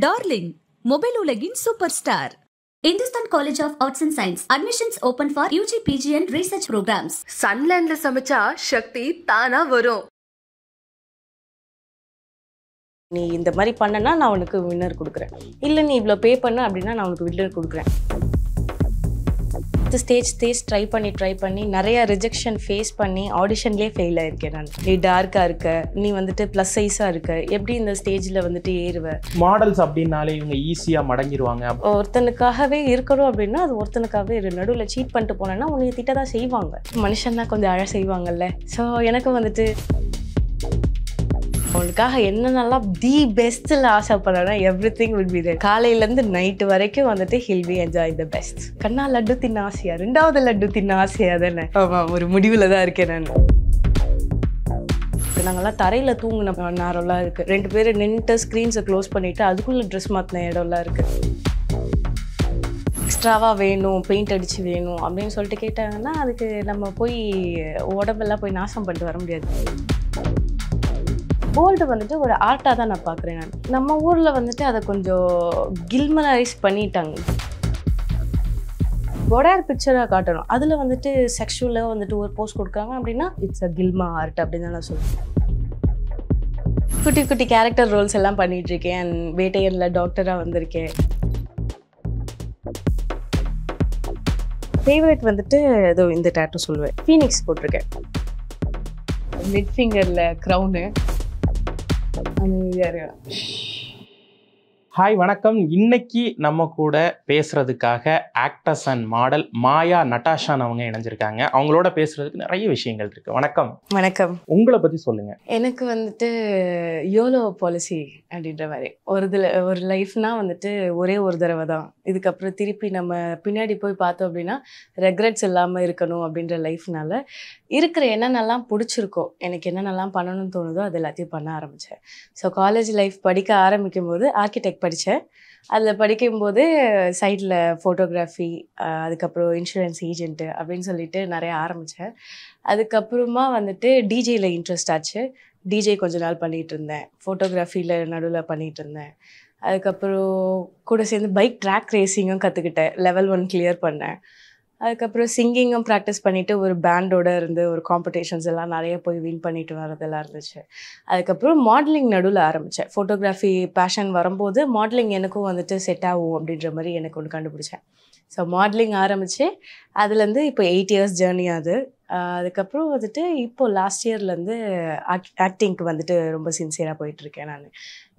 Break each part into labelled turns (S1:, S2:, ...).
S1: Darling mobile உலகின் super star.
S2: Hindustan College of Arts and Science. Admissions open for UG, PG and research programs.
S3: Sunlandல சமைச்சா சக்தி தானா வரும்.
S4: நீ இந்த மாதிரி பண்ணனா நான் உனக்கு வின்னர் கொடுக்குறேன், இல்லை நீ இவ்வளோ பே பண்ண அப்படின்னா நான் உனக்கு வின்னர் கொடுக்குறேன். ஸ்டேஜ் ட்ரை பண்ணி நிறையா ரிஜெக்ஷன் ஃபேஸ் பண்ணி ஆடிஷன்லேயே ஃபெயில் ஆயிருக்கேன் நான். நீ டார்க்காக இருக்க, நீ வந்துட்டு ப்ளஸ் சைஸாக இருக்க, எப்படி இந்த ஸ்டேஜில் வந்துட்டு ஏறுவேன்.
S5: மாடல்ஸ் அப்படின்னாலே இவங்க ஈஸியாக மடங்கிடுவாங்க.
S4: ஒருத்தனுக்காகவே இருக்கணும் அப்படின்னா அது ஒருத்தனுக்காகவே நடுவில் சீட் பண்ணிட்டு போனேன்னா உன்னை திட்ட தான் செய்வாங்க. மனுஷன்னா கொஞ்சம் அழ செய்வாங்கல்ல. ஸோ எனக்கு வந்துட்டு அவனுக்காக என்னென்னலாம் தி பெஸ்ட்டில் ஆசைப்படனா எவ்ரிதிங் வில் பி தேர். காலையிலேருந்து நைட்டு வரைக்கும் வந்துட்டு he'll be enjoy the best. கண்ணா லட்டு தின்ன ஆசையா, ரெண்டாவது லட்டு தின்ன ஆசையா தானே. ஆமாம், ஒரு முடிவில் தான் இருக்கேன் நான். நாங்கள்லாம் தரையில் தூங்கின நேரம்லாம் இருக்குது. 2 பேர் நின்றுட்டு ஸ்க்ரீன்ஸை க்ளோஸ் பண்ணிவிட்டு அதுக்குள்ளே ட்ரெஸ் மாற்றின இடம்லாம் இருக்குது. எக்ஸ்ட்ராவாக வேணும், பெயிண்ட் அடித்து வேணும் அப்படின்னு சொல்லிட்டு கேட்டாங்கன்னா அதுக்கு நம்ம போய் உடம்பெல்லாம் போய் நாசம் பண்ணிட்டு வர முடியாது. கோல்டு வந்துட்டு ஒரு ஆர்ட்டாக தான் நான் பார்க்குறேன் நான். நம்ம ஊரில் வந்துட்டு அதை கொஞ்சம் கில்மரைஸ் பண்ணிட்டாங்க. பொடார் பிக்சராக காட்டணும், அதில் வந்துட்டு செக்ஷுவலாக வந்துட்டு ஒரு போஸ்ட் கொடுக்குறாங்க அப்படின்னா இட்ஸ் அ கில்மா ஆர்ட் அப்படின்னு தான் நான் சொல்லுவேன். குட்டி குட்டி கேரக்டர் ரோல்ஸ் எல்லாம் பண்ணிகிட்ருக்கேன். வேட்டையனில் டாக்டராக வந்திருக்கேன். ஃபேவரட் வந்துட்டு ஏதோ இந்த டேட்டூ சொல்லுவேன், ஃபீனிக்ஸ் போட்டிருக்கேன். Mid ஃபிங்கரில் crown.
S5: ஹாய் வணக்கம். இன்னைக்கு நம்ம கூட பேசுறதுக்காக ஆக்டர்ஸ் அண்ட் மாடல் மாயா நட்டாஷான் அவங்க இணைஞ்சிருக்காங்க. அவங்களோட பேசுறதுக்கு நிறைய விஷயங்கள் இருக்கு. வணக்கம்.
S4: வணக்கம்.
S5: உங்களை பத்தி சொல்லுங்க.
S4: எனக்கு வந்துட்டு யோலோ பாலிசி அப்படின்ற மாதிரி ஒரு லைஃப்னா வந்துட்டு ஒரே ஒரு தடவை தான். இதுக்கப்புறம் திருப்பி நம்ம பின்னாடி போய் பார்த்தோம் அப்படின்னா ரெக்ரெட்ஸ் இல்லாமல் இருக்கணும் அப்படின்ற லைஃப்னால இருக்கிற என்னென்னலாம் பிடிச்சிருக்கோ, எனக்கு என்னென்னலாம் பண்ணணும்னு தோணுதோ அது எல்லாத்தையும் பண்ண ஆரம்பித்தேன். ஸோ காலேஜ் லைஃப் படிக்க ஆரம்பிக்கும் போது ஆர்கிடெக்ட் படித்தேன். அதில் படிக்கும்போது சைடில் ஃபோட்டோகிராஃபி, அதுக்கப்புறம் இன்சூரன்ஸ் ஏஜென்ட்டு அப்படின்னு சொல்லிட்டு நிறைய ஆரம்பித்தேன். அதுக்கப்புறமா வந்துட்டு டிஜேயில் இன்ட்ரெஸ்ட் ஆச்சு. டிஜே கொஞ்ச நாள் பண்ணிகிட்டு இருந்தேன். ஃபோட்டோகிராஃபியில் நடுவில் பண்ணிகிட்டு இருந்தேன். அதுக்கப்புறம் கூட சேர்ந்து பைக் ட்ராக் ரேசிங்கும் கற்றுக்கிட்டேன். லெவல் 1 கிளியர் பண்ணேன். அதுக்கப்புறம் சிங்கிங்கும் ப்ராக்டிஸ் பண்ணிவிட்டு ஒரு பேண்டோடு இருந்து ஒரு காம்படிஷன்ஸ் எல்லாம் நிறைய போய் வின் பண்ணிட்டு வரதெல்லாம் இருந்துச்சு. அதுக்கப்புறம் மாடலிங் நடுவில் ஆரம்பித்தேன். ஃபோட்டோகிராஃபி பேஷன் வரும்போது மாடலிங் எனக்கும் வந்துட்டு செட் ஆகும் அப்படின்ற மாதிரி எனக்கு ஒன்று கண்டுபிடிச்சேன். ஸோ மாடலிங் ஆரம்பித்து அதுலேருந்து இப்போ 8 இயர்ஸ் ஜேர்னி ஆகுது. அதுக்கப்புறம் வந்துட்டு இப்போது லாஸ்ட் இயர்லேருந்து ஆக்டிங்க்கு வந்துட்டு ரொம்ப சின்சியராக போயிட்டுருக்கேன்.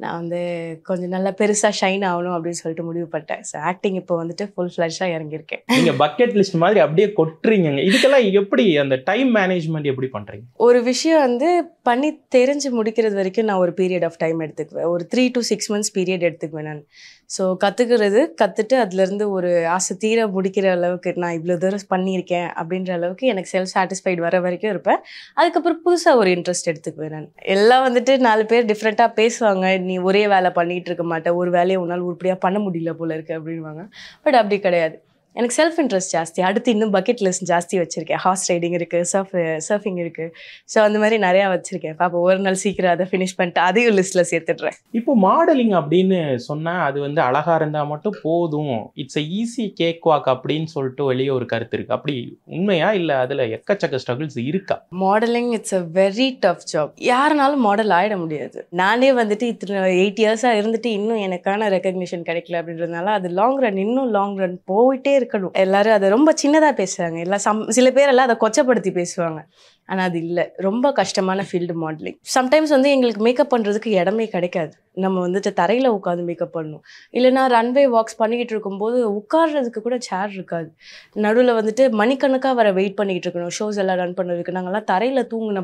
S4: நான் வந்து கொஞ்சம் நல்லா பெருசாக ஷைன் ஆகணும் அப்படின்னு சொல்லிட்டு முடிவு பண்ணிட்டேன். ஸோ ஆக்டிங் இப்போ வந்துட்டு ஃபுல் ஃப்ளஷ்ஷாக இறங்கியிருக்கேன்.
S5: நீங்கள் பக்கெட் லிஸ்ட் மாதிரி அப்படியே கொட்டுறீங்க. இதுக்கெல்லாம் எப்படி அந்த டைம் மேனேஜ்மெண்ட் எப்படி பண்ணுறீங்க? ஒரு
S4: விஷயம் வந்து பண்ணி தெரிஞ்சு முடிக்கிறது வரைக்கும் நான் ஒரு பீரியட் ஆஃப் டைம் எடுத்துக்குவேன். ஒரு 3 to 6 months பீரியட் எடுத்துக்குவேன் நான். ஸோ கற்றுட்டு அதுலேருந்து ஒரு ஆசை தீர முடிக்கிற அளவுக்கு நான் இவ்வளோ தூரம் பண்ணியிருக்கேன் அப்படின்ற அளவுக்கு எனக்கு செல்ஃப் சாட்டிஸ்ஃபைடு வர வரைக்கும் இருப்பேன். அதுக்கப்புறம் புதுசாக ஒரு இன்ட்ரெஸ்ட் எடுத்துக்குவேன் நான். எல்லாம் வந்துட்டு 4 பேர் டிஃப்ரெண்ட்டாக பேசுவாங்க. நீ ஒரே வேலை பண்ணிகிட்டு இருக்க மாட்டேன், ஒரு வேலையை உன்னால் உருப்படியாக பண்ண முடியல போல இருக்குது அப்படின்வாங்க. பட் அப்படி கிடையாது. எனக்கு செல்ஃப் இன்ட்ரெஸ்ட் ஜாஸ்தி. அடுத்து இன்னும் பக்கெட் லிஸ்ட் ஜாஸ்தி வச்சுருக்கேன். ஹார்ஸ் ரைடிங் இருக்குது, சர்ஃபிங் இருக்குது. ஸோ அந்த மாதிரி நிறையா வச்சுருக்கேன். பாப்பா ஒரு நாள் சீக்கிரம் அதை ஃபினிஷ் பண்ணிட்டு அதையும் லிஸ்ட்டில் சேர்த்துட்றேன்.
S5: இப்போ மாடலிங் அப்படின்னு சொன்னால் அது வந்து அழகாக இருந்தால் மட்டும் போதும், it's a easy cake walk அப்படின்னு சொல்லிட்டு வெளியே ஒரு கருத்து இருக்குது. அப்படி உண்மையா இல்லை அதில் எக்கச்சக்க ஸ்ட்ரகிள்ஸ் இருக்கா?
S4: Modelling it's a very tough job. யாருனாலும் மாடல் ஆகிட முடியாது. நானே வந்துட்டு இத்தனை 8 இயர்ஸாக இருந்துட்டு இன்னும் எனக்கான ரெக்கக்னிஷன் கிடைக்கல அப்படின்றதுனால அது இன்னும் லாங் ரன் போயிட்டே இருக்கணும். எல்லாரும் அதை ரொம்ப சின்னதாக பேசுகிறாங்க. சில பேரெல்லாம் அதை கொச்சப்படுத்தி பேசுவாங்க. ஆனால் அது இல்லை, ரொம்ப கஷ்டமான ஃபீல்டு மாடலிங். சம்டைம்ஸ் வந்து எங்களுக்கு மேக்கப் பண்ணுறதுக்கு இடமே கிடைக்காது. நம்ம வந்துட்டு தரையில் உட்காந்து மேக்கப் பண்ணணும். இல்லைனா ரன்வே வாக்ஸ் பண்ணிக்கிட்டு இருக்கும்போது உட்கார்றதுக்கு கூட சேர் இருக்காது. நடுவில் வந்துட்டு மணிக்கணக்காக வர வெயிட் பண்ணிக்கிட்டு இருக்கணும் ஷோஸ் எல்லாம் ரன் பண்ணுறதுக்கு. நாங்கள்லாம் தரையில் தூங்கின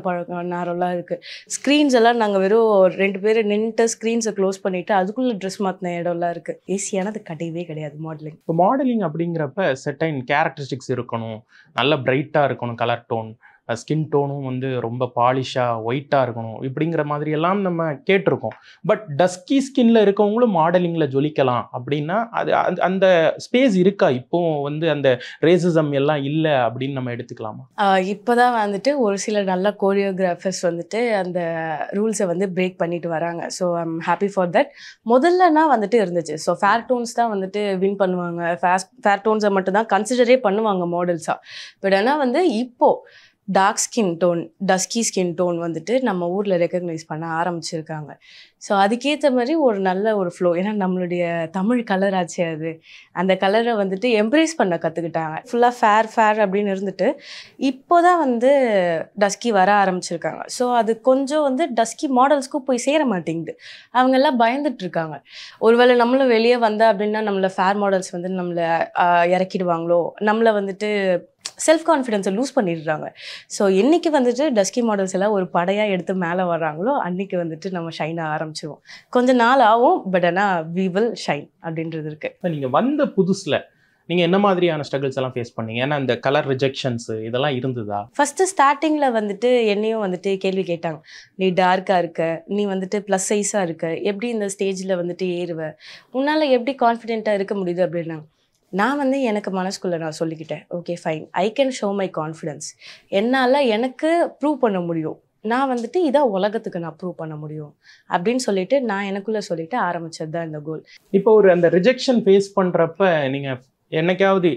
S4: நேரம்லாம் இருக்குது. ஸ்க்ரீன்ஸ் எல்லாம் நாங்கள் வெறும் 2 பேர் நின்றுட்டு ஸ்க்ரீன்ஸை க்ளோஸ் பண்ணிவிட்டு அதுக்குள்ளே ட்ரெஸ் மாற்றின இடம்லாம் இருக்குது. ஈஸியானது கிடையவே கிடையாது மாடலிங்.
S5: இப்போ மாடலிங் அப்படிங்கிறப்ப செட்டைன் கேரக்டரிஸ்டிக்ஸ் இருக்கணும், நல்ல பிரைட்டாக இருக்கணும் கலர் டோன், ஸ்கின் டோனும் வந்து ரொம்ப பாலிஷாக ஒயிட்டாக இருக்கணும் இப்படிங்கிற மாதிரி எல்லாம் நம்ம கேட்டிருக்கோம். பட் டஸ்கி ஸ்கின்ல இருக்கவங்களும் மாடலிங்கில் ஜொலிக்கலாம் அப்படின்னா அது அந்த ஸ்பேஸ் இருக்கா? இப்போ வந்து அந்த ரேசிசம் எல்லாம் இல்லை அப்படின்னு நம்ம எடுத்துக்கலாமா?
S4: இப்போதான் வந்துட்டு ஒரு சில நல்ல கோரியோகிராஃபர்ஸ் வந்துட்டு அந்த ரூல்ஸை வந்து பிரேக் பண்ணிட்டு வராங்க. So I'm happy for that. முதல்லனா வந்துட்டு இருந்துச்சு. ஸோ ஃபேர் டோன்ஸ் தான் வந்துட்டு வின் பண்ணுவாங்க, ஃபேர் டோன்ஸை மட்டும் தான் கன்சிடரே பண்ணுவாங்க மாடல்ஸாக. பட் ஆனால் வந்து இப்போது dark skin tone, dusky skin tone வந்துட்டு நம்ம ஊரில் ரெக்கக்னைஸ் பண்ண ஆரம்பிச்சிருக்காங்க. ஸோ அதுக்கேற்ற மாதிரி ஒரு நல்ல ஒரு ஃப்ளோ, ஏன்னா நம்மளுடைய தமிழ் கலர் ஆச்சு அது, அந்த கலரை வந்துட்டு எம்ப்ரேஸ் பண்ண கற்றுக்கிட்டாங்க. ஃபுல்லாக ஃபேர் அப்படின்னு இருந்துட்டு இப்போ தான் வந்து டஸ்கி வர ஆரம்பிச்சிருக்காங்க. ஸோ அது கொஞ்சம் வந்து டஸ்கி மாடல்ஸ்க்கும் போய் சேர மாட்டேங்குது. அவங்கெல்லாம் பயந்துட்டு இருக்காங்க, ஒருவேளை நம்மளும் வெளியே வந்தா அப்படின்னா நம்மளை ஃபேர் மாடல்ஸ் வந்து நம்மளை இறக்கிடுவாங்களோ, நம்மளை வந்துட்டு செல்ஃப் கான்ஃபிடென்ஸை லூஸ் பண்ணிடுறாங்க. ஸோ என்றைக்கு வந்துட்டு டஸ்கி மாடல்ஸ் எல்லாம் ஒரு படையாக எடுத்து மேலே வர்றாங்களோ அன்றைக்கி வந்துட்டு நம்ம ஷைன் ஆரம்பிச்சிடுவோம். கொஞ்சம் நாள் ஆகும், பட் ஆனால் வி வில் ஷைன் அப்படின்றது இருக்குது.
S5: இப்போ நீங்கள் வந்த புதுசில் நீங்கள் என்ன மாதிரியான ஸ்ட்ரகிள்ஸ் எல்லாம் ஃபேஸ் பண்ணீங்க? ஏன்னா இந்த கலர் ரிஜெக்ஷன்ஸ் இதெல்லாம் இருந்ததா?
S4: ஃபஸ்ட்டு ஸ்டார்டிங்கில் வந்துட்டு என்னையும் வந்துட்டு கேள்வி கேட்டாங்க, நீ டார்க்காக இருக்க, நீ வந்துட்டு ப்ளஸ் சைஸாக இருக்க, எப்படி இந்த ஸ்டேஜில் வந்துட்டு ஏறுவ, உன்னால் எப்படி கான்ஃபிடென்ட்டாக இருக்க முடியுது அப்படின்னாங்க. நான் வந்து எனக்கு மனசுக்குள்ளே நான் சொல்லிக்கிட்டேன், okay fine, I can show my confidence. என்னால் எனக்கு ப்ரூவ் பண்ண முடியும், நான் வந்துட்டு இதான் உலகத்துக்கு நான் ப்ரூவ் பண்ண முடியும் அப்படின்னு சொல்லிட்டு நான் எனக்குள்ளே சொல்லிட்டு ஆரம்பித்தது தான் இந்த கோல்.
S5: இப்போ ஒரு அந்த ரிஜெக்ஷன் ஃபேஸ் பண்ணுறப்ப நீங்கள் என்னைக்காவது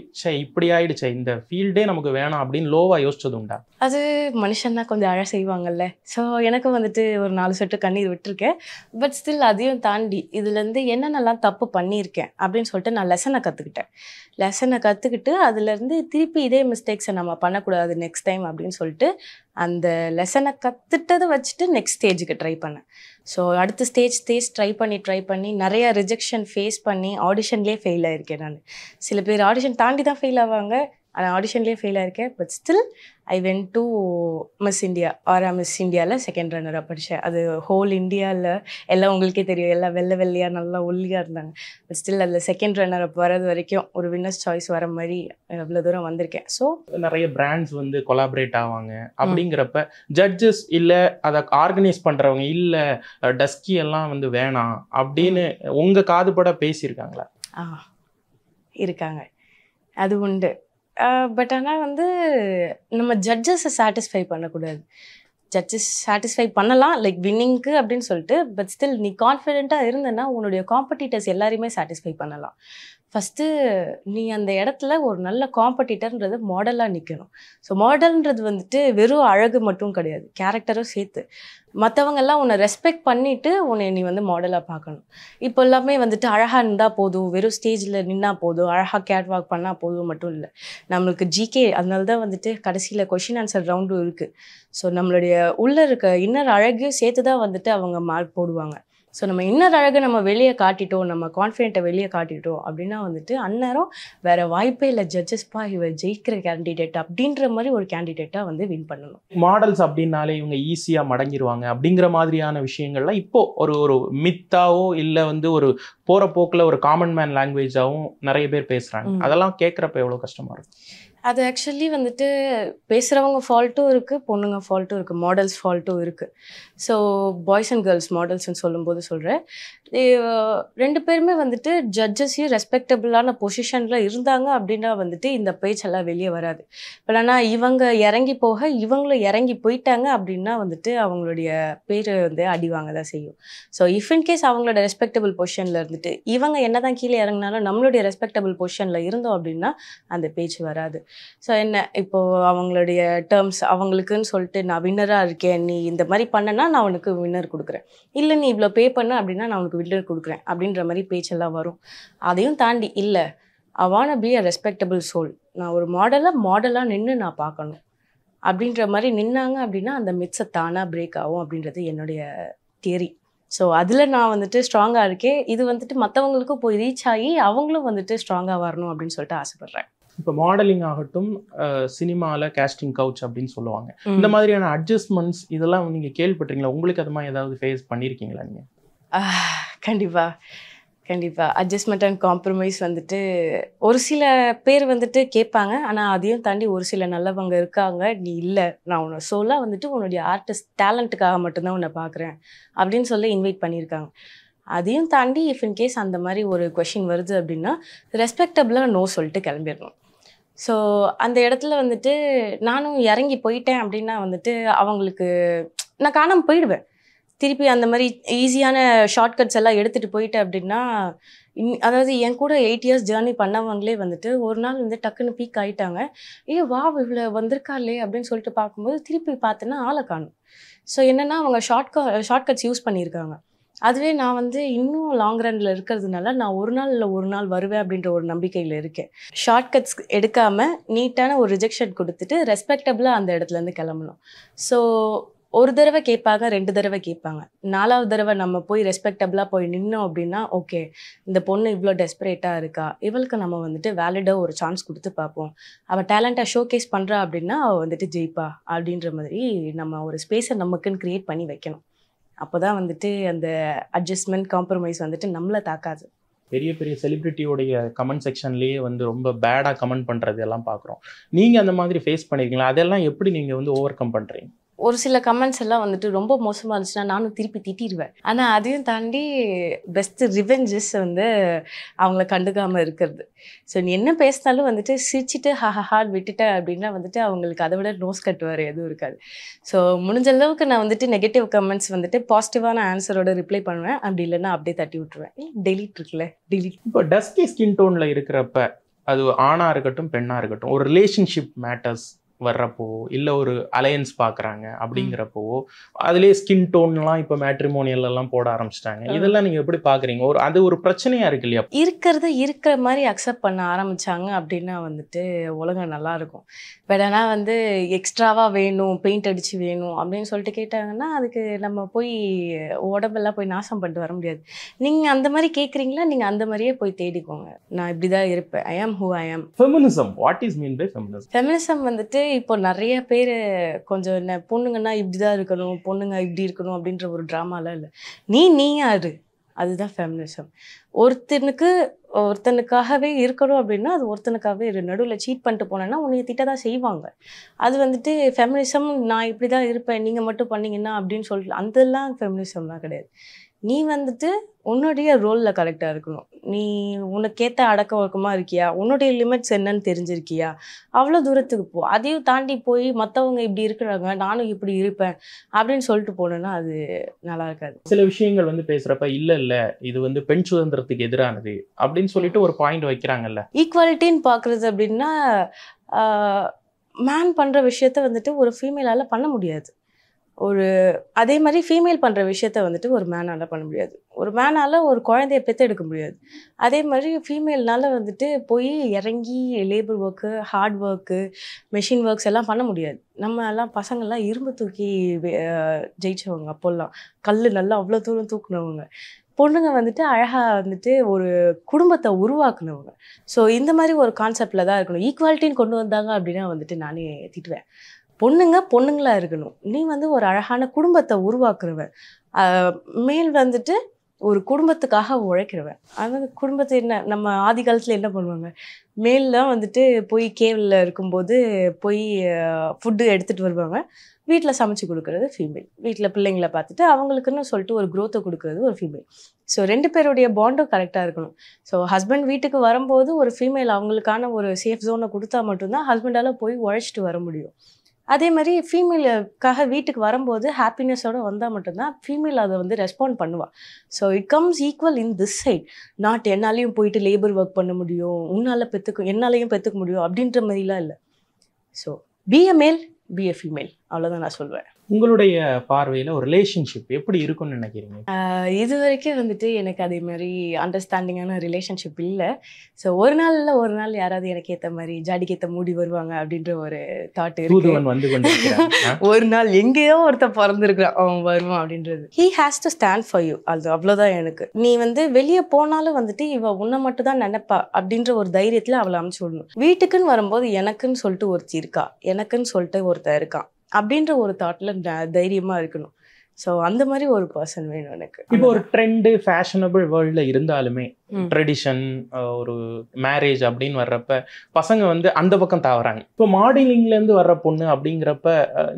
S5: இப்படி ஆயிடுச்சே, இந்த ஃபீல்டே நமக்கு வேணாம் அப்படின்னு லோவாக யோசிச்சது உண்டா?
S4: அது மனுஷன்னா கொஞ்சம் அழ செய்வாங்கல்ல. ஸோ எனக்கும் வந்துட்டு ஒரு 4 சொட்டு கண்ணீர் விட்டுருக்கேன். பட் ஸ்டில் அதையும் தாண்டி இதுலேருந்து என்னென்னலாம் தப்பு பண்ணியிருக்கேன் அப்படின்னு சொல்லிட்டு நான் லெசனை கற்றுக்கிட்டு அதுலேருந்து திருப்பி இதே மிஸ்டேக்ஸை நம்ம பண்ணக்கூடாது நெக்ஸ்ட் டைம் அப்படின்னு சொல்லிட்டு அந்த லெசனை கற்றுட்டதை வச்சுட்டு நெக்ஸ்ட் ஸ்டேஜுக்கு ட்ரை பண்ணேன். ஸோ அடுத்த ஸ்டேஜ் ட்ரை பண்ணி நிறைய ரிஜெக்ஷன் ஃபேஸ் பண்ணி ஆடிஷன்லேயே ஃபெயில் ஆகிருக்கேன். நான் சில பேர் ஆடிஷன் தாண்டி தான் ஃபெயில் ஆவாங்க, ஆனால் ஆடிஷன்லேயே ஃபெயில் ஆகிருக்கேன். But still I went to Miss India, Miss இந்தியாவில் செகண்ட் ரன்னராக படித்தேன். அது ஹோல் இந்தியாவில் எல்லாம் உங்களுக்கே தெரியும், எல்லாம் வெள்ளையாக நல்லா ஒல்லியாக இருந்தாங்க. பட் ஸ்டில் அதில் செகண்ட் ரன்னராக வர்றது வரைக்கும் ஒரு வின்னர்ஸ் சாய்ஸ் வர மாதிரி அவ்வளோ தூரம் வந்திருக்கேன். ஸோ
S5: நிறைய பிராண்ட்ஸ் வந்து கொலாபரேட் ஆவாங்க அப்படிங்கிறப்ப ஜட்ஜஸ் இல்லை அதை ஆர்கனைஸ் பண்ணுறவங்க இல்லை டஸ்கி எல்லாம் வந்து வேணாம் அப்படின்னு உங்கள் காதுபட பேசியிருக்காங்களா?
S4: இருக்காங்க, அது உண்டு. பட் ஆனால் வந்து நம்ம ஜட்ஜஸை சாட்டிஸ்ஃபை பண்ணக்கூடாது. ஜட்ஜஸ் சாட்டிஸ்ஃபை பண்ணலாம் லைக் வின்னிங்க்கு அப்படின்னு சொல்லிட்டு, பட் ஸ்டில் நீ கான்ஃபிடென்ட்டாக இருந்தேன்னா உன்னுடைய காம்படிட்டர்ஸ் எல்லாரையுமே சாட்டிஸ்ஃபை பண்ணலாம். ஃபஸ்ட்டு நீ அந்த இடத்துல ஒரு நல்ல காம்படிட்டர்ன்றது மாடலாக நிற்கணும். ஸோ மாடல்ன்றது வந்துட்டு வெறும் அழகு மட்டும் கிடையாது, கேரக்டரும் சேர்த்து. மற்றவங்கெல்லாம் உன்னை ரெஸ்பெக்ட் பண்ணிவிட்டு உன்னை நீ வந்து மாடலாக பார்க்கணும். இப்போ எல்லாமே வந்துட்டு அழகாக இருந்தால் போதும், வெறும் ஸ்டேஜில் நின்னா போதும், அழகாக கேட் வாக் பண்ணால் போதும் மட்டும் இல்லை. நம்மளுக்கு ஜிகே, அதனால தான் வந்துட்டு கடைசியில் கொஷின் ஆன்சர் ரவுண்டும் இருக்குது. ஸோ நம்மளுடைய உள்ளே இருக்க இன்னர் அழகையும் சேர்த்து தான் வந்துட்டு அவங்க மார்க் போடுவாங்க. ஸோ நம்ம இன்னர் அழகை நம்ம வெளியே காட்டிட்டோம், நம்ம கான்ஃபிடென்ட்டை வெளியே காட்டிட்டோம் அப்படின்னா வந்துட்டு அந்நேரம் வேறு வாய்ப்பே இல்லை, ஜட்ஜஸ்பா இவர் ஜெயிக்கிற கேண்டிடேட் அப்படின்ற மாதிரி ஒரு கேண்டிடேட்டாக வந்து வின் பண்ணணும்.
S5: மாடல்ஸ் அப்படின்னாலே இவங்க ஈஸியாக மடங்கிடுவாங்க அப்படிங்கிற மாதிரியான விஷயங்கள்லாம் இப்போ ஒரு மித்தாவோ இல்லை வந்து ஒரு போகிற போக்கில் ஒரு காமன் மேன் லாங்குவேஜாகவும் நிறைய பேர் பேசுகிறாங்க. அதெல்லாம் கேட்குறப்ப எவ்வளோ கஷ்டமாக இருக்கும்?
S4: அது ஆக்சுவலி வந்துட்டு பேசுகிறவங்க ஃபால்ட்டும் இருக்குது, பொண்ணுங்க ஃபால்ட்டும் இருக்குது, மாடல்ஸ் ஃபால்ட்டும் இருக்குது. ஸோ பாய்ஸ் அண்ட் கேர்ள்ஸ் மாடல்ஸ்ன்னு சொல்லும்போது சொல்கிறேன், 2 பேருமே வந்துட்டு ஜட்ஜஸையும் ரெஸ்பெக்டபுளான பொசிஷனில் இருந்தாங்க அப்படின்னா வந்துட்டு இந்த பேச்செல்லாம் வெளியே வராது. பட் ஆனால் இவங்க இறங்கி போக இவங்களும் இறங்கி போயிட்டாங்க அப்படின்னா வந்துட்டு அவங்களுடைய பேர் வந்து அடிவாங்க தான் செய்யும். ஸோ இஃப் இன்கேஸ் அவங்களோட ரெஸ்பெக்டபிள் பொசிஷனில் இருந்துட்டு இவங்க என்ன தான் கீழே இறங்கினாலும் நம்மளுடைய ரெஸ்பெக்டபிள் பொசிஷனில் இருந்தோம் அப்படின்னா அந்த பேச்சு வராது. ஸோ என்ன இப்போது அவங்களுடைய டேர்ம்ஸ் அவங்களுக்குன்னு சொல்லிட்டு நான் வின்னராக இருக்கேன், நீ இந்த மாதிரி பண்ணனா நான் உனக்கு வின்னர் கொடுக்குறேன், இல்லை நீ இவ்வளோ பே பண்ண அப்படின்னா நான் உனக்கு வின்னர் கொடுக்குறேன் அப்படின்ற மாதிரி பேச்செல்லாம் வரும். அதையும் தாண்டி இல்லை, I want be a respectable soul, நான் ஒரு மாடலாக நின்று நான் பார்க்கணும் அப்படின்ற மாதிரி நின்னாங்க அப்படின்னா அந்த மித்ஸை தானாக பிரேக் ஆகும் அப்படின்றது என்னுடைய தியரி. ஸோ அதில் நான் வந்துட்டு ஸ்ட்ராங்காக இருக்கேன். இது வந்துட்டு மற்றவங்களுக்கும் போய் ரீச் ஆகி அவங்களும் வந்துட்டு ஸ்ட்ராங்காக வரணும் அப்படின்னு சொல்லிட்டு ஆசைப்பட்றேன்.
S5: இப்போ மாடலிங் ஆகட்டும், சினிமாவில் கேஸ்டிங் கவுச் அப்படின்னு சொல்லுவாங்க, இந்த மாதிரியான அட்ஜஸ்ட்மெண்ட்ஸ் இதெல்லாம் நீங்கள் கேள்விப்பட்டீங்களா? உங்களுக்கு அது மாதிரி ஏதாவது ஃபேஸ் பண்ணியிருக்கீங்களா நீங்கள்?
S4: கண்டிப்பாக கண்டிப்பாக அட்ஜஸ்ட்மெண்ட் அண்ட் காம்ப்ரமைஸ் வந்துட்டு ஒரு சில பேர் வந்துட்டு கேட்பாங்க. ஆனால் அதையும் தாண்டி ஒரு சில நல்லவங்க இருக்காங்க, நீ இல்லை நான் உன்னை சொல்ல வந்துட்டு உன்னுடைய ஆர்டிஸ்ட் டேலண்ட்டுக்காக மட்டும்தான் உன்னை பார்க்குறேன் அப்படின்னு சொல்லி இன்வைட் பண்ணியிருக்காங்க. அதையும் தாண்டி இஃப் இன் கேஸ் அந்த மாதிரி ஒரு கொஷின் வருது அப்படின்னா ரெஸ்பெக்டபுளாக நோ சொல்லிட்டு கிளம்பிடணும். ஸோ அந்த இடத்துல வந்துட்டு நானும் இறங்கி போயிட்டேன் அப்படின்னா வந்துட்டு அவங்களுக்கு நான் காணாமல் போயிடுவேன். திருப்பி அந்த மாதிரி ஈஸியான ஷார்ட்கட்ஸ் எல்லாம் எடுத்துகிட்டு போயிட்டேன் அப்படின்னா அதாவது என் கூட 8 இயர்ஸ் ஜேர்னி பண்ணவங்களே வந்துட்டு ஒரு நாள் வந்து டக்குன்னு பீக் ஆகிட்டாங்க. வா இவ்வளோ வந்திருக்காளே அப்படின்னு சொல்லிட்டு பார்க்கும்போது திருப்பி பார்த்தேன்னா ஆளை காணும். ஸோ என்னென்னா அவங்க ஷார்ட்கட்ஸ் யூஸ் பண்ணியிருக்காங்க. அதுவே நான் வந்து இன்னும் லாங் ரன்னில் இருக்கிறதுனால நான் ஒரு நாள் இல்லை ஒரு நாள் வருவேன் அப்படின்ற ஒரு நம்பிக்கையில் இருக்கேன். ஷார்ட்கட்ஸ் எடுக்காமல் நீட்டான ஒரு ரிஜெக்ஷன் கொடுத்துட்டு ரெஸ்பெக்டபுளாக அந்த இடத்துலேருந்து கிளம்பணும். ஸோ ஒரு தடவை கேட்பாங்க, 2 தடவை கேட்பாங்க, 4வது தடவை நம்ம போய் ரெஸ்பெக்டபுளாக போய் நின்னோம் அப்படின்னா ஓகே இந்த பொண்ணு இவ்வளோ டெஸ்பரேட்டாக இருக்கா, இவளுக்கு நம்ம வந்துட்டு வேலிடாக ஒரு சான்ஸ் கொடுத்து பார்ப்போம், அவள் டேலண்ட்டாக ஷோகேஸ் பண்ணுறா அப்படின்னா அவள் வந்துட்டு ஜெயிப்பா அப்படின்ற மாதிரி நம்ம ஒரு ஸ்பேஸை நமக்குன்னு க்ரியேட் பண்ணி வைக்கணும். அப்போ தான் வந்துட்டு அந்த அட்ஜஸ்ட்மெண்ட் காம்ப்ரமைஸ் வந்துட்டு நம்மளை தாக்காது.
S5: பெரிய பெரிய செலிபிரிட்டியோடைய கமெண்ட் செக்ஷன்லேயே வந்து ரொம்ப பேடாக கமெண்ட் பண்ணுறது எல்லாம் பார்க்குறோம். நீங்கள் அந்த மாதிரி ஃபேஸ் பண்ணியிருக்கீங்களா? அதெல்லாம் எப்படி நீங்கள் வந்து ஓவர் கம் பண்ணுறீங்க?
S4: ஒரு சில கமெண்ட்ஸ் எல்லாம் வந்துட்டு ரொம்ப மோசமாக இருந்துச்சுன்னா நானும் திருப்பி திட்டிடுவேன். ஆனால் அதையும் தாண்டி பெஸ்ட்டு ரிவெஞ்சஸ் வந்து அவங்கள கண்டுக்காமல் இருக்கிறது. ஸோ நீ என்ன பேசினாலும் வந்துட்டு சிரிச்சிட்டு ஹாட் விட்டுட்டேன் அப்படின்னா வந்துட்டு அவங்களுக்கு அதை விட நோஸ் கட்டுவார் எதுவும் இருக்காது. ஸோ முடிஞ்ச அளவுக்கு நான் வந்துட்டு நெகட்டிவ் கமெண்ட்ஸ் வந்துட்டு பாசிட்டிவான ஆன்சரோட ரிப்ளை பண்ணுவேன். அப்படி இல்லைன்னா அப்படியே தட்டி விட்டுருவேன். டெலீட் இருக்குல்ல டெலீட்.
S5: இப்போ டஸ்கி ஸ்கின் டோனில் இருக்கிறப்ப அது ஆணாக இருக்கட்டும் பெண்ணாக இருக்கட்டும் ஒரு ரிலேஷன்ஷிப் மேட்டர்ஸ் வர்றப்போ இல்லை ஒரு அலையன்ஸ் பார்க்குறாங்க அப்படிங்கிறப்போ அதுலேயே ஸ்கின் டோன்லாம் இப்போ மேட்ரிமோனியல்லாம் போட ஆரம்பிச்சிட்டாங்க. இதெல்லாம் நீங்கள் எப்படி பார்க்குறீங்க? அது ஒரு பிரச்சனையாக இருக்கு இல்லையா?
S4: இருக்கிற மாதிரி அக்செப்ட் பண்ண ஆரம்பித்தாங்க அப்படின்னா வந்துட்டு உலகம் நல்லாயிருக்கும். பட் ஆனால் வந்து எக்ஸ்ட்ராவாக வேணும், பெயிண்ட் அடித்து வேணும் அப்படின்னு சொல்லிட்டு கேட்டாங்கன்னா அதுக்கு நம்ம போய் உடம்பெல்லாம் போய் நாசம் பண்ணிட்டு வர முடியாது. நீங்கள் அந்த மாதிரி கேட்குறீங்களா, நீங்கள் அந்த மாதிரியே போய் தேடிக்கோங்க. நான் இப்படி தான் இருப்பேன். ஐ ஆம் who I am.
S5: Feminism, what is mean by feminism?
S4: Feminism வந்துட்டு இப்போ நிறைய பேர் கொஞ்சம் என்ன பொண்ணுங்கன்னா இப்படி தான் இருக்கணும், பொண்ணுங்க இப்படி இருக்கணும் அப்படின்ற ஒரு ட்ராமாலாம் இல்லை. நீ யாரு, அதுதான் ஃபெமினிசம். ஒருத்தனுக்காகவே இருக்கணும் அப்படின்னா அது ஒருத்தனுக்காகவே நடுவில் சீட் பண்ணிட்டு போனேன்னா உன்னைய திட்ட தான் செய்வாங்க. அது வந்துட்டு ஃபெமினிசம் நான் இப்படி தான் இருப்பேன் நீங்கள் மட்டும் பண்ணீங்கன்னா அப்படின்னு சொல்லிட்டு அதெல்லாம் ஃபெமினிசம்லாம் கிடையாது. நீ வந்துட்டு உன்னுடைய ரோலில் கரெக்டாக இருக்கணும். நீ உனக்கேற்ற அடக்க ஒடுக்கமாக இருக்கியா, உன்னுடைய லிமிட்ஸ் என்னன்னு தெரிஞ்சிருக்கியா, அவ்வளோ தூரத்துக்கு போ. அதையும் தாண்டி போய் மற்றவங்க இப்படி இருக்கிறாங்க நானும் இப்படி இருப்பேன் அப்படின்னு சொல்லிட்டு போனேன்னா அது நல்லா இருக்காது.
S5: சில விஷயங்கள் வந்து பேசுகிறப்ப இல்லை இது வந்து பெண் சுதந்திரத்துக்கு எதிரானது அப்படின்னு சொல்லிட்டு ஒரு பாயிண்ட் வைக்கிறாங்கல்ல.
S4: ஈக்குவாலிட்டின்னு பார்க்குறது அப்படின்னா மேன் பண்ணுற விஷயத்த வந்துட்டு ஒரு ஃபீமேலால் பண்ண முடியாது. அதே மாதிரி ஃபீமேல் பண்ணுற விஷயத்த வந்துட்டு ஒரு மேனால் பண்ண முடியாது. ஒரு மேனால் ஒரு குழந்தைய பெற்றெடுக்க முடியாது. அதே மாதிரி ஃபீமேல்னால் வந்துட்டு போய் இறங்கி labour work, hard work, machine works எல்லாம் பண்ண முடியாது. நம்ம எல்லாம் பசங்கள்லாம் இரும்பு தூக்கி ஜெயிச்சவங்க, அப்போல்லாம் கல் நல்லா அவ்வளோ தூரம் தூக்குனவங்க. பொண்ணுங்க வந்துட்டு அழகாக வந்துட்டு ஒரு குடும்பத்தை உருவாக்குனவங்க. ஸோ இந்த மாதிரி ஒரு கான்செப்டில் தான் இருக்கணும். ஈக்குவாலிட்டின்னு கொண்டு வந்தாங்க அப்படின்னா வந்துட்டு நானே திட்டுவேன். பொண்ணுங்களா இருக்கணும். நீ வந்து ஒரு அழகான குடும்பத்தை உருவாக்குறவன். மேல் வந்துட்டு ஒரு குடும்பத்துக்காக உழைக்கிறவன். அது குடும்பத்தை என்ன நம்ம ஆதி காலத்தில் என்ன பண்ணுவாங்க, மேல்லாம் வந்துட்டு போய் கேவலில் இருக்கும்போது போய் ஃபுட்டு எடுத்துகிட்டு வருவாங்க. வீட்டில் சமைச்சு கொடுக்குறது ஃபீமேல். வீட்டில் பிள்ளைங்களை பார்த்துட்டு அவங்களுக்குன்னு சொல்லிட்டு ஒரு க்ரோத்தை கொடுக்குறது ஒரு ஃபீமேல். ஸோ 2 பேருடைய பாண்டும் கரெக்டாக இருக்கணும். ஸோ ஹஸ்பண்ட் வீட்டுக்கு வரும்போது ஒரு ஃபீமேல் அவங்களுக்கான ஒரு சேஃப் ஜோனை கொடுத்தா மட்டும்தான் ஹஸ்பண்டால் போய் உழைச்சிட்டு வர முடியும். அதே மாதிரி ஃபீமேலுக்காக வீட்டுக்கு வரும்போது ஹாப்பினஸோடு வந்தால் மட்டும்தான் ஃபீமேல் அதை வந்து ரெஸ்பாண்ட் பண்ணுவாள். So it comes equal in this side. Not என்னாலையும் போயிட்டு லேபர் ஒர்க் பண்ண முடியும், என்னாலையும் பெற்றுக்க முடியும் அப்படின்ற மாதிரிலாம் இல்லை. ஸோ பி எ மேல், பி எ ஃபீமேல், அவ்வளோதான் நான் சொல்வேன்.
S5: உங்களுடைய பார்வையில் ஒரு ரிலேஷன்ஷிப் எப்படி இருக்கும்னு நினைக்கிறீங்க?
S4: இது வரைக்கும் வந்துட்டு எனக்கு அதே மாதிரி அண்டர்ஸ்டாண்டிங்கான ரிலேஷன்ஷிப் இல்லை. ஸோ ஒரு நாள் யாராவது எனக்கு ஏற்ற மாதிரி ஜாடிக்கேற்ற மூடி வருவாங்க அப்படின்ற ஒரு தாட் இருக்கு. ஒரு நாள் எங்கேயோ ஒருத்தர் பிறந்திருக்கிறான், அவன் வருவான் அப்படின்றது. He has to stand for you. அது அவ்வளோதான். எனக்கு நீ வந்து வெளியே போனாலும் வந்துட்டு இவ உன்னை மட்டும் தான் நினைப்பா அப்படின்ற ஒரு தைரியத்தில் அவளை அமுச்சு விடணும். வீட்டுக்குன்னு வரும்போது எனக்குன்னு சொல்லிட்டு ஒருத்தி இருக்கா, எனக்குன்னு சொல்லிட்டு ஒருத்தர் இருக்கான் அப்படின்ற ஒரு தாட்டில் தைரியமாக இருக்கணும். ஸோ அந்த மாதிரி ஒரு பர்சன் வேணும் எனக்கு.
S5: இப்போ ஒரு ட்ரெண்டு ஃபேஷனபிள் வேர்ல்டில் இருந்தாலுமே ட்ரெடிஷன் ஒரு மேரேஜ் அப்படின்னு வர்றப்ப பசங்க வந்து அந்த பக்கம் தாவறாங்க. இப்போ மாடலிங்லேருந்து வர்ற பொண்ணு அப்படிங்கிறப்ப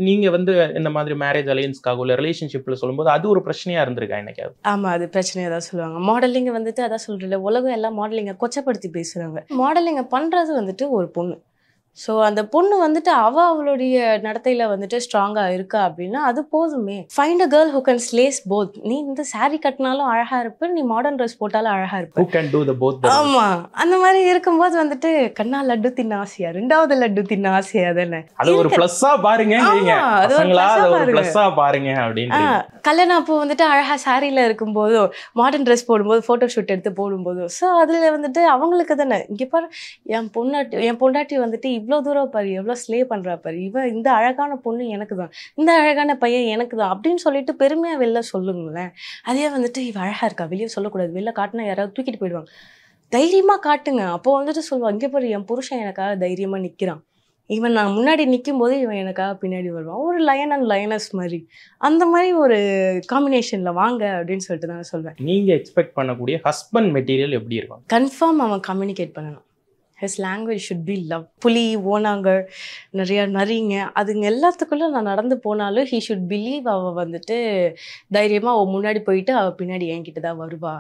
S5: நீங்கள் வந்து இந்த மாதிரி மேரேஜ் அலையன்ஸ்க்காக உள்ள ரிலேஷன்ஷிப்பில் சொல்லும்போது அது ஒரு பிரச்சனையாக இருந்திருக்கா என்னைக்காவது?
S4: ஆமாம், அது பிரச்சனையாக தான் சொல்லுவாங்க. மாடலிங்கை வந்துட்டு அதான் சொல்கிறேன், உலகம் எல்லாம் மாடலிங்கை கொச்சப்படுத்தி பேசுகிறாங்க. மாடலிங்கை பண்ணுறது வந்துட்டு ஒரு பொண்ணு. ஸோ அந்த பொண்ணு வந்துட்டு அவளுடைய நடத்தையில் வந்துட்டு ஸ்ட்ராங்காக இருக்கா அப்படின்னா அது போதுமே. Find a girl who can slice both. நீ இந்த சாரீ கட்டினாலும் அழகாக இருப்ப, நீ மாடர்ன் ட்ரெஸ் போட்டாலும் அழகாக இருப்ப. ஆமாம், அந்த மாதிரி இருக்கும்போது வந்துட்டு கண்ணா லட்டு தின்ன ஆசையா, 2வது லட்டு தின்ன ஆசையா தானே.
S5: அது ஒரு ப்ளஸ்ஸா பாருங்க,
S4: கல்யாணம் அப்போ வந்துட்டு அழகாக சாரியில் இருக்கும்போதும் மாடர்ன் ட்ரெஸ் போடும்போது ஃபோட்டோ ஷூட் எடுத்து போடும்போதும் ஸோ அதில் வந்துட்டு அவங்களுக்கு தானே இங்கே பாரு என் பொண்டாட்டி வந்துட்டு இவ்வளோ தூரம் பாரு, எவ்வளோ ஸ்லே பண்ணுறா பாரு, இந்த அழகான பொண்ணு எனக்கு தான், இந்த அழகான பையன் எனக்கு தான் அப்படின்னு சொல்லிட்டு பெருமையாக வெளில சொல்லுங்களேன். அதே வந்துட்டு இவ அழகாக இருக்கா, வெளியே சொல்லக்கூடாது, வெளில காட்டினா யாராவது தூக்கிட்டு போயிடுவாங்க. தைரியமாக காட்டுங்க. அப்போ வந்துட்டு சொல்லுவாங்க, இங்கே பாரு என் புருஷன் எனக்காக தைரியமாக நிற்கிறான், இவன் நான் முன்னாடி நிற்கும் போது இவன் எனக்காக பின்னாடி வருவான். ஒரு லயன் அண்ட் லயனஸ் மாதிரி அந்த மாதிரி ஒரு காம்பினேஷனில் வாங்க அப்படின்னு சொல்லிட்டு தான் சொல்வேன்.
S5: நீங்கள் எக்ஸ்பெக்ட் பண்ணக்கூடிய ஹஸ்பண்ட் மெட்டீரியல் எப்படி இருக்கும்?
S4: கன்ஃபார்ம் அவன் கம்யூனிகேட் பண்ணணும். His language should be love. புலி, ஓனாங்க, நிறையா நரிங்க, அதுங்க எல்லாத்துக்குள்ளே நான் நடந்து போனாலும் ஹீ ஷுட் பிலீவ் அவள் வந்துட்டு தைரியமாக அவள் முன்னாடி போயிட்டு அவள் பின்னாடி என்கிட்ட தான் வருவா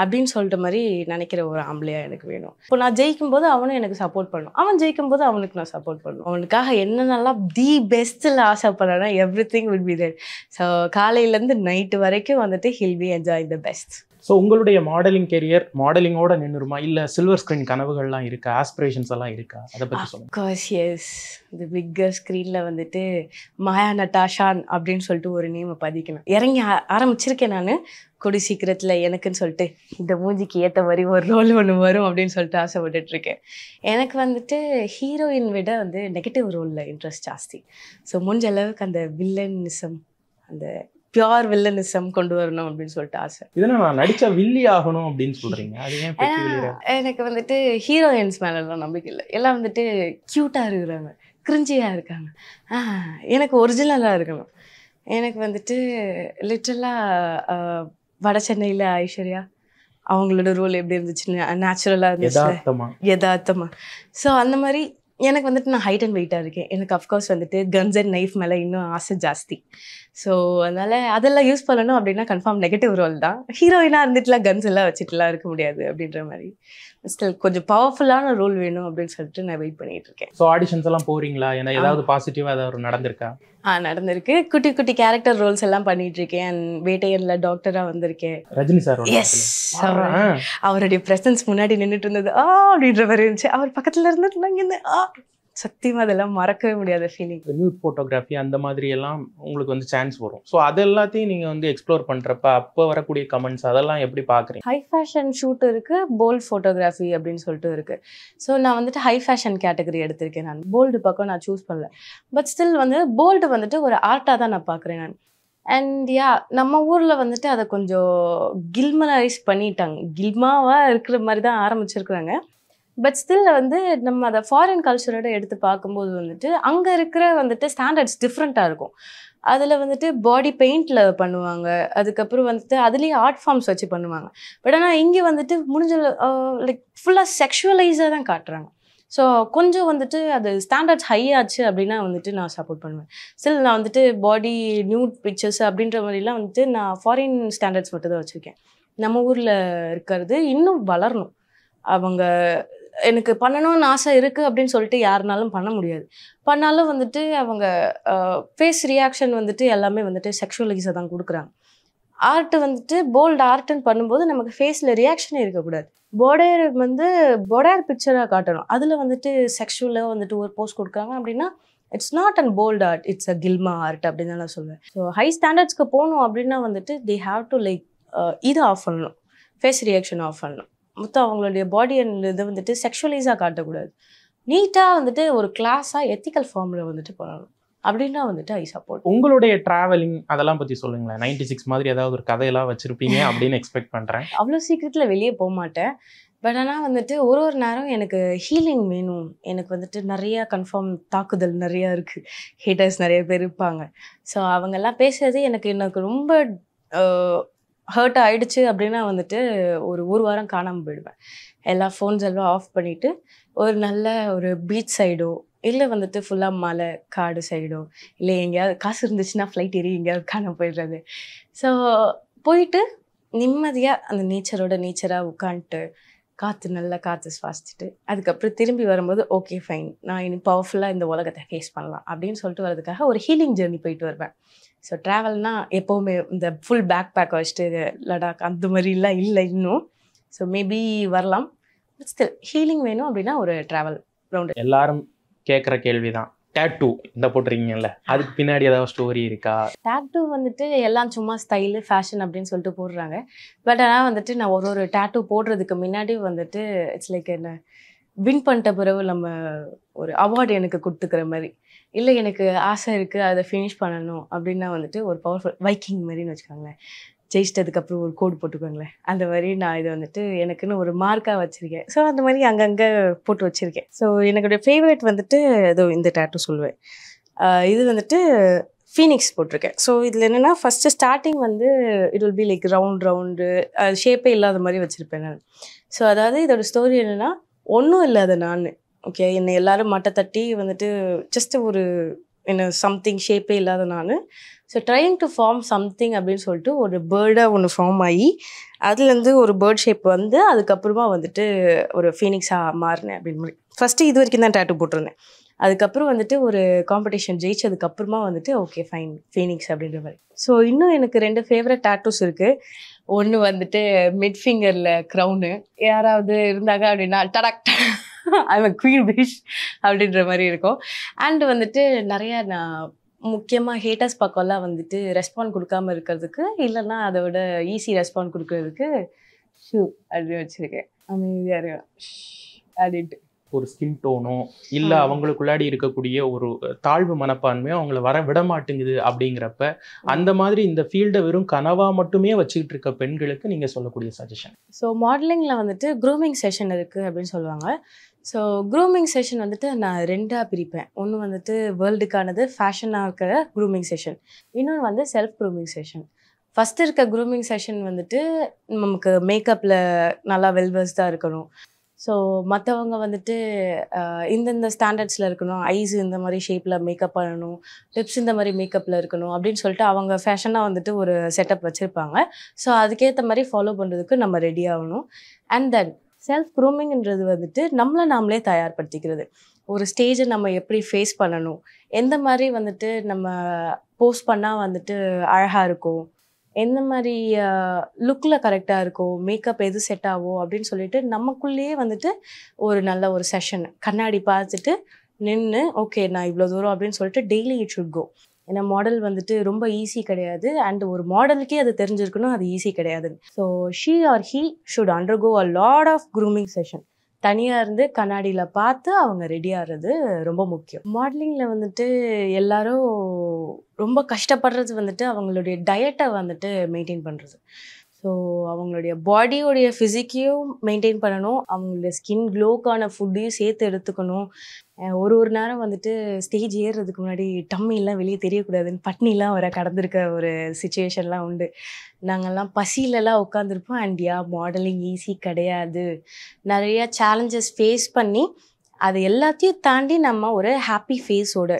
S4: அப்படின்னு சொல்லிட்ட மாதிரி நினைக்கிற ஒரு ஆம்பளையாக எனக்கு வேணும். இப்போ நான் ஜெயிக்கும் போது அவனும் எனக்கு சப்போர்ட் பண்ணணும், அவன் ஜெயிக்கும் போது அவனுக்கு நான் சப்போர்ட் பண்ணணும். அவனுக்காக என்னென்னலாம் தி பெஸ்ட்டில் ஆசைப்படுறேன்னா everything will be there. So காலையிலேருந்து நைட்டு வரைக்கும் வந்துட்டு he'll be enjoy the best.
S5: So உங்களுடைய மாடலிங் கெரியர் மாடலிங்கோட நின்றுமா, இல்லை சில்வர் ஸ்க்ரீன் கனவுகள்லாம் இருக்கா, ஆஸ்பிரேஷன்ஸ் எல்லாம் இருக்கா? அதை பற்றி சொல்லுங்கள்.
S4: Of course S. இந்த பிக்கர் ஸ்க்ரீனில் வந்துட்டு மாயா நட்டாஷான் அப்படின்னு சொல்லிட்டு ஒரு நேமை பதிக்கணும் இறங்கி ஆரம்பிச்சிருக்கேன் நான். கூடி சீக்கிரத்தில் எனக்குன்னு சொல்லிட்டு இந்த மூஞ்சிக்கு ஏற்ற மாதிரி ஒரு ரோல் ஒன்று வரும் அப்படின்னு சொல்லிட்டு ஆசைப்பட்டுட்ருக்கேன். எனக்கு வந்துட்டு ஹீரோயின் விட வந்து நெகட்டிவ் ரோலில் இன்ட்ரெஸ்ட் ஜாஸ்தி. ஸோ முடிஞ்ச அளவுக்கு அந்த வில்லனிசம், அந்த பியூர் வில்லனிசம் கொண்டு வரணும் அப்படின்னு சொல்லிட்டு ஆசை.
S5: இதெல்லாம் நான் நடிச்சா வில்லி ஆகணும் அப்படின்னு சொல்றீங்க, அது ஏன்?
S4: எனக்கு வந்துட்டு ஹீரோயின்ஸ் மேலெல்லாம் நம்பிக்கை இல்லை. எல்லாம் வந்துட்டு க்யூட்டாக இருக்கிறாங்க, கிரிஞ்சியாக இருக்காங்க. எனக்கு ஒரிஜினலாக இருக்கணும். எனக்கு வந்துட்டு லிட்டரலாக வட சென்னையில் ஐஸ்வர்யா அவங்களோட ரோல் எப்படி இருந்துச்சுன்னு நேச்சுரலாக இருந்துச்சு, யதார்த்தமாக. ஸோ அந்த மாதிரி எனக்கு வந்துட்டு நான் ஹைட் அண்ட் வெயிட்டாக இருக்கேன். எனக்கு அஃப்கோர்ஸ் வந்துட்டு கன்ஸ் அண்ட் நைஃப் மேலே இன்னும் ஆசை ஜாஸ்தி. ஸோ அதனால் அதெல்லாம் யூஸ் பண்ணணும் அப்படின்னா கன்ஃபார்ம் நெகட்டிவ் ரோல் தான். ஹீரோயினாக இருந்துட்டுலாம் கன்ஸ் எல்லாம் வச்சுட்டுலாம் இருக்க முடியாது அப்படின்ற மாதிரி. ஸ்டில் கொஞ்சம் பவர்ஃபுல்லான ரோல் வேணும் அப்படின்னு சொல்லிட்டு நான் வெயிட் பண்ணிட்டு இருக்கேன்.
S5: ஸோ ஆடிஷன்ஸ் எல்லாம் போகிறீங்களா? ஏன்னா ஏதாவது பாசிட்டிவாக ஏதாவது நடந்திருக்கா?
S4: நடந்திருக்கு. குட்டி குட்டி கேரக்டர் ரோல்ஸ் எல்லாம் பண்ணிட்டு இருக்கேன். அண்ட் வேட்டையன்ல டாக்டரா வந்திருக்கேன்.
S5: ரஜினி சார்.
S4: எஸ், அவருடைய பிரசன்ஸ் முன்னாடி நின்றுட்டு இருந்தது அப்படின்ற மாதிரி இருந்துச்சு. அவர் பக்கத்துல இருந்துட்டு நாங்க சத்தியமாக அதெல்லாம் மறக்கவே முடியாத ஃபீலிங்.
S5: நியூட் ஃபோட்டோகிராஃபி அந்த மாதிரி எல்லாம் உங்களுக்கு வந்து சான்ஸ் வரும். ஸோ அது எல்லாத்தையும் நீங்கள் வந்து எக்ஸ்ப்ளோர் பண்ணுறப்ப அப்போ வரக்கூடிய கமெண்ட்ஸ் அதெல்லாம் எப்படி பார்க்குறீங்க?
S4: ஹை ஃபேஷன் ஷூட் இருக்குது, போல்ட் ஃபோட்டோகிராஃபி அப்படின்னு சொல்லிட்டு இருக்குது. ஸோ நான் வந்துட்டு ஹை ஃபேஷன் கேட்டகரி எடுத்திருக்கேன். நான் போல்டு பக்கம் நான் சூஸ் பண்ணல. பட் ஸ்டில் வந்து போல்டு வந்துட்டு ஒரு ஆர்ட்டாக தான் நான் பார்க்குறேன் நான். அண்ட் நம்ம ஊரில் வந்துட்டு அதை கொஞ்சம் கில்மரைஸ் பண்ணிட்டாங்க. கில்மாவாக இருக்கிற மாதிரி தான் ஆரம்பிச்சிருக்கிறாங்க. பட் ஸ்டில் வந்து நம்ம அதை ஃபாரின் கல்ச்சரோட எடுத்து பார்க்கும்போது வந்துட்டு அங்கே இருக்கிற வந்துட்டு ஸ்டாண்டர்ட்ஸ் டிஃப்ரெண்ட்டாக இருக்கும். அதில் வந்துட்டு பாடி பெயிண்டில் பண்ணுவாங்க, அதுக்கப்புறம் வந்துட்டு அதுலேயே ஆர்ட் ஃபார்ம்ஸ் வச்சு பண்ணுவாங்க. பட் ஆனால் இங்கே வந்துட்டு முடிஞ்ச லைக் ஃபுல்லாக செக்ஷுவலைஸாக தான் காட்டுறாங்க. ஸோ கொஞ்சம் வந்துட்டு அது ஸ்டாண்டர்ட்ஸ் ஹை ஆச்சு அப்படின்னா வந்துட்டு நான் சப்போர்ட் பண்ணுவேன். ஸ்டில் நான் வந்துட்டு பாடி நியூட் பிக்சர்ஸ் அப்படின்ற மாதிரிலாம் வந்துட்டு நான் ஃபாரின் ஸ்டாண்டர்ட்ஸ் மட்டும் தான் வச்சுருக்கேன். நம்ம ஊரில் இருக்கிறது இன்னும் வளரணும். அவங்க எனக்கு பண்ணணும்னு ஆசை இருக்குது அப்படின்னு சொல்லிட்டு யாருனாலும் பண்ண முடியாது. பண்ணாலும் வந்துட்டு அவங்க ஃபேஸ் ரியாக்ஷன் வந்துட்டு எல்லாமே வந்துட்டு செக்ஷுவலைஸாக தான் கொடுக்குறாங்க. ஆர்ட் வந்துட்டு போல்டு ஆர்ட்டுன்னு பண்ணும்போது நமக்கு ஃபேஸில் ரியாக்ஷனே இருக்கக்கூடாது. போடேர் வந்து போடேர் பிக்சராக காட்டணும். அதில் வந்துட்டு செக்ஷுவலாக வந்துட்டு ஒரு போஸ்ட் கொடுக்குறாங்க அப்படின்னா it's not and bold art, it's a கில்மா ஆர்ட் அப்படின்னு தான் நான் சொல்லுவேன். ஸோ ஹை ஸ்டாண்டர்ட்ஸ்க்கு போகணும் அப்படின்னா வந்துட்டு தே ஹாவ் டு லைக் இது ஆஃப் பண்ணணும், ஃபேஸ் ரியாக்ஷன் ஆஃப் பண்ணணும். மொத்தம் அவங்களுடைய பாடி அண்ட் இதை வந்துட்டு செக்ஷுவலைஸாக காட்டக்கூடாது. நீட்டாக வந்துட்டு ஒரு கிளாஸாக எத்திக்கல் ஃபார்மில் வந்துட்டு பண்ணணும். அப்படின்னா வந்துட்டு ஐ சப்போர்ட்.
S5: உங்களுடைய டிராவலிங் அதெல்லாம் பற்றி சொல்லுங்களேன். 96 மாதிரி ஏதாவது ஒரு கதையெல்லாம் வச்சுருப்பீங்க அப்படின்னு எக்ஸ்பெக்ட் பண்ணுறேன்.
S4: அவ்வளோ சீக்கிரத்தில் வெளியே போக மாட்டேன். பட் ஆனால் வந்துட்டு ஒரு ஒரு நேரம் எனக்கு ஹீலிங் வேணும், எனக்கு வந்துட்டு நிறையா கன்ஃபார்ம் தாக்குதல் நிறையா இருக்குது, ஹேட்டர்ஸ் நிறைய பேர் இருப்பாங்க. ஸோ அவங்கெல்லாம் பேசுறது எனக்கு ரொம்ப ஹர்ட் ஆகிடுச்சு அப்படின்னா வந்துட்டு ஒரு வாரம் காணாமல் போயிடுவேன். எல்லா ஃபோன்ஸ் எல்லாம் ஆஃப் பண்ணிவிட்டு ஒரு நல்ல ஒரு பீச் சைடோ இல்லை வந்துட்டு ஃபுல்லாக மலை காடு சைடோ இல்லை எங்கேயாவது காசு இருந்துச்சுன்னா ஃப்ளைட் ஏறி எங்கேயாவது காண போயிடுறது. ஸோ போயிட்டு நிம்மதியாக அந்த நேச்சராக உட்காந்துட்டு நல்லா காற்று சுவாசிச்சுட்டு அதுக்கப்புறம் திரும்பி வரும்போது ஓகே ஃபைன், நான் இனி பவர்ஃபுல்லாக இந்த உலகத்தை ஃபேஸ் பண்ணலாம் அப்படின்னு சொல்லிட்டு வரதுக்காக ஒரு ஹீலிங் ஜெர்னி போயிட்டு வருவேன். ஸோ ட்ராவல்னால் எப்போவுமே இந்த ஃபுல் பேக் பேக் வச்சுட்டு லடாக் அந்த மாதிரிலாம் இல்லை இன்னும். ஸோ மேபி வரலாம், பட் ஸ்டில் ஹீலிங் வேணும் அப்படின்னா ஒரு ட்ராவல் ரவுண்டு.
S5: எல்லாரும் கேட்குற கேள்வி தான், டேட்டூ இந்த போட்டுருக்கீங்கல்ல, அதுக்கு பின்னாடி ஏதாவது ஸ்டோரி இருக்கா?
S4: டேட்டூ வந்துட்டு எல்லாம் சும்மா ஸ்டைலு ஃபேஷன் அப்படின்னு சொல்லிட்டு போடுறாங்க. பட் ஆனால் வந்துட்டு நான் ஒரு டேட்டூ போடுறதுக்கு முன்னாடி வந்துட்டு இட்ஸ் லைக் என்ன வின் பண்ணிட்ட பிறகு நம்ம ஒரு அவார்டு எனக்கு கொடுத்துக்கிற மாதிரி, இல்லை எனக்கு ஆசை இருக்குது அதை ஃபினிஷ் பண்ணணும் அப்படின்னா வந்துட்டு ஒரு பவர்ஃபுல் வைக்கிங் மாதிரின்னு வச்சுக்கோங்களேன், ஜெயிச்சிட்டதுக்கப்புறம் ஒரு கோடு போட்டுக்கோங்களேன், அந்த மாதிரி நான் இதை வந்துட்டு எனக்குன்னு ஒரு மார்க்காக வச்சுருக்கேன். ஸோ அந்த மாதிரி அங்கங்கே போட்டு வச்சுருக்கேன். ஸோ என்னோடய ஃபேவரட் வந்துட்டு ஏதோ இந்த டேட்டூ சொல்லுவேன். இது வந்துட்டு ஃபீனிக்ஸ் போட்டிருக்கேன். ஸோ இதில் என்னென்னா ஃபஸ்ட்டு ஸ்டார்டிங் வந்து it will be like round ஷேப்பே இல்லாத மாதிரி வச்சுருப்பேன் நான். ஸோ அதாவது இதோட ஸ்டோரி என்னென்னா, ஒன்றும் இல்லாத நான், ஓகே, என்னை எல்லோரும் மட்டை தட்டி வந்துட்டு ஜஸ்ட்டு ஒரு என்ன சம்திங் ஷேப்பே இல்லாத நான், so trying to form something அப்படின்னு சொல்லிட்டு ஒரு பேர்டாக ஒன்று ஃபார்ம் ஆகி அதுலேருந்து ஒரு பேர்ட் ஷேப் வந்து அதுக்கப்புறமா வந்துட்டு ஒரு ஃபீனிக்ஸாக மாறினேன் அப்படின்னு மாதிரி. ஃபஸ்ட்டு இது வரைக்கும் தான் டேட்டூ போட்டிருந்தேன். அதுக்கப்புறம் வந்துட்டு ஒரு காம்படிஷன் ஜெயிச்சதுக்கப்புறமா வந்துட்டு ஓகே ஃபைன் ஃபீனிக்ஸ் அப்படின்ற மாதிரி. ஸோ இன்னும் எனக்கு 2 ஃபேவரட் டேட்டூஸ் இருக்குது. ஒன்று வந்துட்டு மிட் ஃபிங்கரில் க்ரௌனு, யாராவது இருந்தாங்க அப்படின்னா டடக் ஐம் குவீன் விஷ் அப்படின்ற மாதிரி இருக்கும். அண்ட் வந்துட்டு நிறையா நான் முக்கியமாக ஹேட்டர்ஸ் பக்கம்லாம் வந்துட்டு ரெஸ்பாண்ட் கொடுக்காமல் இருக்கிறதுக்கு, இல்லைன்னா அதை விட ஈஸி ரெஸ்பாண்ட் கொடுக்கறதுக்கு ஷூ அப்படின்னு வச்சுருக்கேன். அமைதியாக அப்படின்ட்டு
S5: ஒரு ஸ்கின் டோனோ இல்லை அவங்களுக்குள்ளாடி இருக்கக்கூடிய ஒரு தாழ்வு மனப்பான்மையோ அவங்கள வர விட மாட்டேங்குது அப்படிங்கிறப்ப, அந்த மாதிரி இந்த ஃபீல்டை வெறும் கனவாக மட்டுமே வச்சுக்கிட்டு இருக்க பெண்களுக்கு நீங்கள் சொல்லக்கூடிய சஜஷன்?
S4: ஸோ மாடலிங்கில் வந்துட்டு க்ரூமிங் செஷன் இருக்குது அப்படின்னு சொல்லுவாங்க. ஸோ க்ரூமிங் செஷன் வந்துட்டு நான் 2ஆக பிரிப்பேன். ஒன்று வந்துட்டு வேர்ல்டுக்கானது ஃபேஷனாக இருக்கிற க்ரூமிங் செஷன், இன்னொன்று வந்து செல்ஃப் க்ரூமிங் செஷன். ஃபஸ்ட்டு இருக்க க்ரூமிங் செஷன் வந்துட்டு நமக்கு மேக்கப்பில் நல்லா வெல்வெஸ்டாக இருக்கணும். ஸோ மற்றவங்க வந்துட்டு இந்தந்த ஸ்டாண்டர்ட்ஸில் இருக்கணும், ஐஸ் இந்த மாதிரி ஷேப்பில் மேக்கப் பண்ணணும், லிப்ஸ் இந்த மாதிரி மேக்கப்பில் இருக்கணும் அப்படின்னு சொல்லிட்டு அவங்க ஃபேஷனாக வந்துட்டு ஒரு செட்டப் வச்சுருப்பாங்க. ஸோ அதுக்கேற்ற மாதிரி ஃபாலோ பண்ணுறதுக்கு நம்ம ரெடி ஆகணும். அண்ட் தென் செல்ஃப் க்ரூமிங்ன்றது வந்துட்டு நாமளே தயார்படுத்திக்கிறது. ஒரு ஸ்டேஜை நம்ம எப்படி ஃபேஸ் பண்ணணும், எந்த மாதிரி வந்துட்டு நம்ம போஸ்ட் பண்ணால் வந்துட்டு அழகாக இருக்கும், எந்த மாதிரி லுக்கில் கரெக்டாக இருக்கும், மேக்கப் எது செட் ஆகும் அப்படின்னு சொல்லிட்டு நமக்குள்ளேயே வந்துட்டு ஒரு நல்ல ஒரு செஷன் கண்ணாடி பார்த்துட்டு நின்று ஓகே நான் இவ்வளோ தூரம் அப்படின்னு சொல்லிட்டு டெய்லி இட் ஷுட் கோ. ஏன்னா மாடல் வந்துட்டு ரொம்ப ஈஸி கிடையாது, அண்ட் ஒரு மாடலுக்கே அது தெரிஞ்சிருக்கணும், அது ஈஸி கிடையாது. So she or he should undergo a lot of grooming session. தனியாக இருந்து கண்ணாடியில் பார்த்து அவங்க ரெடி ஆகிறது ரொம்ப முக்கியம். மாடலிங்கில் வந்துட்டு எல்லாரும் ரொம்ப கஷ்டப்படுறது வந்துட்டு அவங்களுடைய டயட்டை வந்துட்டு மெயின்டைன் பண்ணுறது. ஸோ அவங்களுடைய பாடியோடைய ஃபிசிக்கையும் மெயின்டைன் பண்ணணும், அவங்களுடைய ஸ்கின் க்ளோக்கான ஃபுட்டையும் சேர்த்து எடுத்துக்கணும். ஒரு நேரம் வந்துட்டு ஸ்டேஜ் ஏறுறதுக்கு முன்னாடி டம்மிலாம் வெளியே தெரியக்கூடாதுன்னு பட்னிலாம் வர கடந்திருக்க ஒரு சிச்சுவேஷன்லாம் உண்டு. நாங்கள்லாம் பசியிலலாம் உட்காந்துருப்போம். அண்ட் மாடலிங் ஈஸி கிடையாது, நிறையா சேலஞ்சஸ் ஃபேஸ் பண்ணி அது எல்லாத்தையும் தாண்டி நம்ம ஒரு ஹாப்பி ஃபேஸோட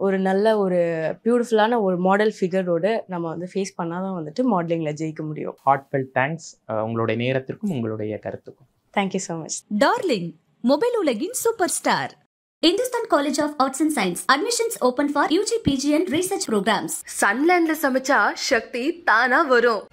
S4: ஒரு நல்ல ஒரு பியூட்டிஃபுல்லான ஒரு மாடல் ஃபிகரோடு நம்ம வந்து ஃபேஸ் பண்ணால் தான் வந்துட்டு மாடலிங்கில் ஜெயிக்க முடியும்.
S5: ஹார்ட்ஃபெல்ட் தேங்க்ஸ் உங்களுடைய நேரத்திற்கும் உங்களுடைய கருத்துக்கும்.
S4: Thank you so much.
S1: Darling mobile உலகின் super star.
S2: Hindustan College of Arts and Science. Admissions open for UG, PG and research programs.
S3: சன்லேண்ட்ல சமைச்சா சக்தி தானா வரும்.